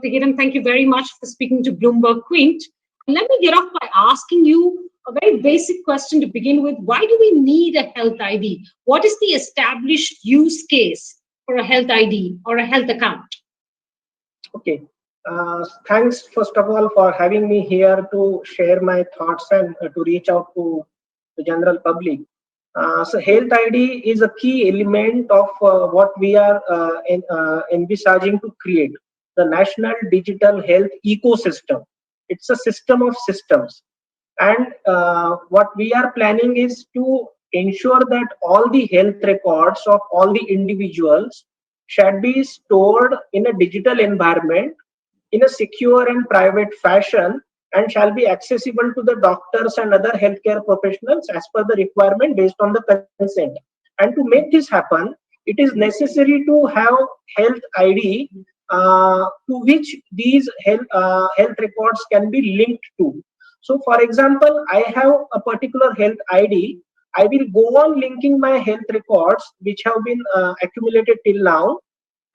Dr. Hiran, thank you very much for speaking to Bloomberg Quint. Let me get off by asking you a very basic question to begin with. Why do we need a health ID? What is the established use case for a health ID or a health account? Okay. Thanks, first of all, for having me here to share my thoughts and to reach out to the general public. So health ID is a key element of what we are envisaging to create, the national digital health ecosystem. It's a system of systems. And what we are planning is to ensure that all the health records of all the individuals should be stored in a digital environment in a secure and private fashion and shall be accessible to the doctors and other healthcare professionals as per the requirement based on the consent. And to make this happen, it is necessary to have health ID to which these health records can be linked to. So, for example, I have a particular health ID. I will go on linking my health records which have been accumulated till now,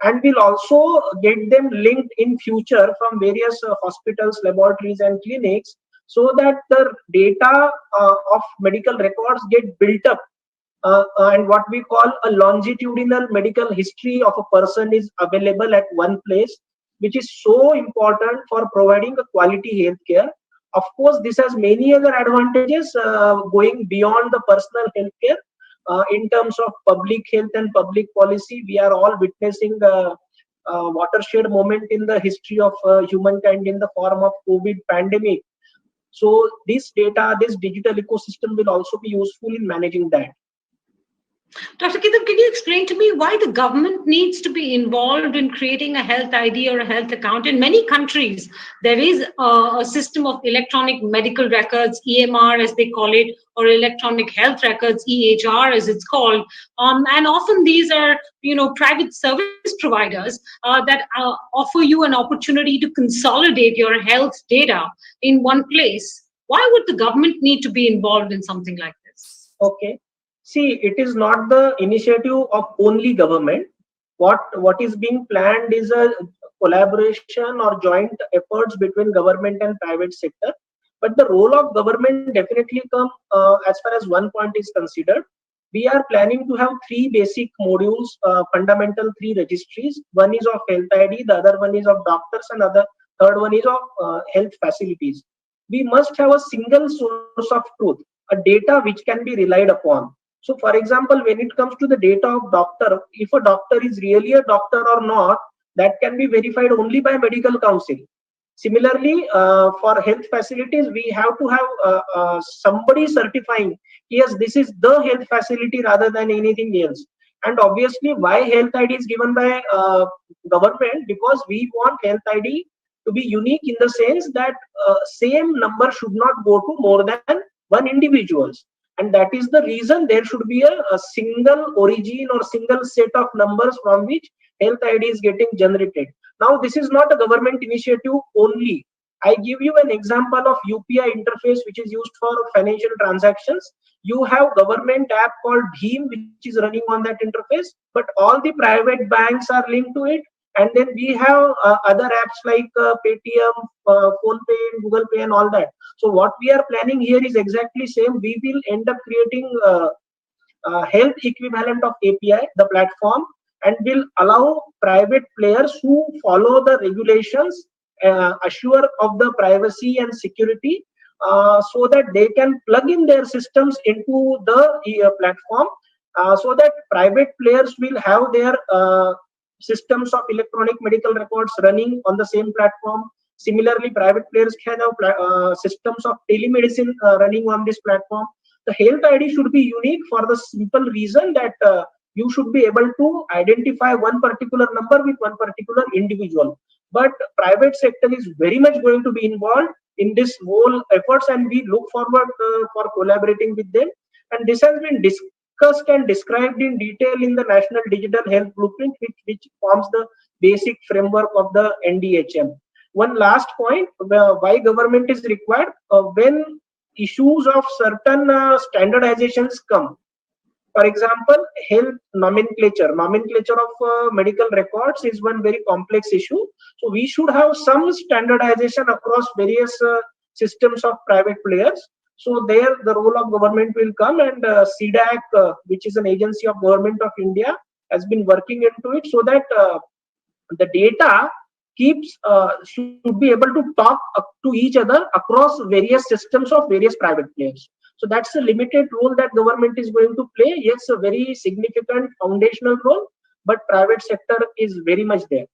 and will also get them linked in future from various hospitals, laboratories and clinics, so that the data of medical records get built up, and what we call a longitudinal medical history of a person is available at one place, which is so important for providing a quality healthcare. Of course, this has many other advantages going beyond the personal healthcare. In terms of public health and public policy, we are all witnessing a watershed moment in the history of humankind in the form of COVID pandemic. So this data, this digital ecosystem will also be useful in managing that. Dr. Ketan, can you explain to me why the government needs to be involved in creating a health ID or a health account? In many countries, there is a system of electronic medical records, EMR as they call it, or electronic health records, EHR as it's called. And often these are, private service providers that offer you an opportunity to consolidate your health data in one place. Why would the government need to be involved in something like this? Okay. See, it is not the initiative of only government. What is being planned is a collaboration or joint efforts between government and private sector. But the role of government definitely come as far as one point is considered. We are planning to have three basic modules, fundamental three registries. One is of health ID, the other one is of doctors, and the third one is of health facilities. We must have a single source of truth, a data which can be relied upon. So, for example, when it comes to the data of doctor, if a doctor is really a doctor or not, that can be verified only by medical council. Similarly, for health facilities, we have to have somebody certifying, yes, this is the health facility rather than anything else. And obviously, why health ID is given by government? Because we want health ID to be unique in the sense that same number should not go to more than one individuals. And that is the reason there should be a single origin or single set of numbers from which health ID is getting generated. Now, this is not a government initiative only. I give you an example of UPI interface which is used for financial transactions. You have government app called Bheem which is running on that interface, but all the private banks are linked to it. And then we have other apps like Paytm, PhonePe, Google Pay and all that. So what we are planning here is exactly same. We will end up creating health equivalent of API, the platform, and will allow private players who follow the regulations, assure of the privacy and security, so that they can plug in their systems into the platform, so that private players will have their systems of electronic medical records running on the same platform. Similarly, private players can have systems of telemedicine running on this platform. The health ID should be unique for the simple reason that you should be able to identify one particular number with one particular individual. But private sector is very much going to be involved in this whole efforts, and we look forward for collaborating with them. And this has been discussed and described in detail in the National Digital Health Blueprint, which forms the basic framework of the NDHM. One last point, why government is required, when issues of certain standardizations come, For example, health nomenclature of medical records is one very complex issue. So we should have some standardization across various systems of private players. So there the role of government will come, and CDAC, which is an agency of government of India, has been working into it, so that the data should be able to talk to each other across various systems of various private players. So that's a limited role that government is going to play. Yes, a very significant foundational role, but private sector is very much there.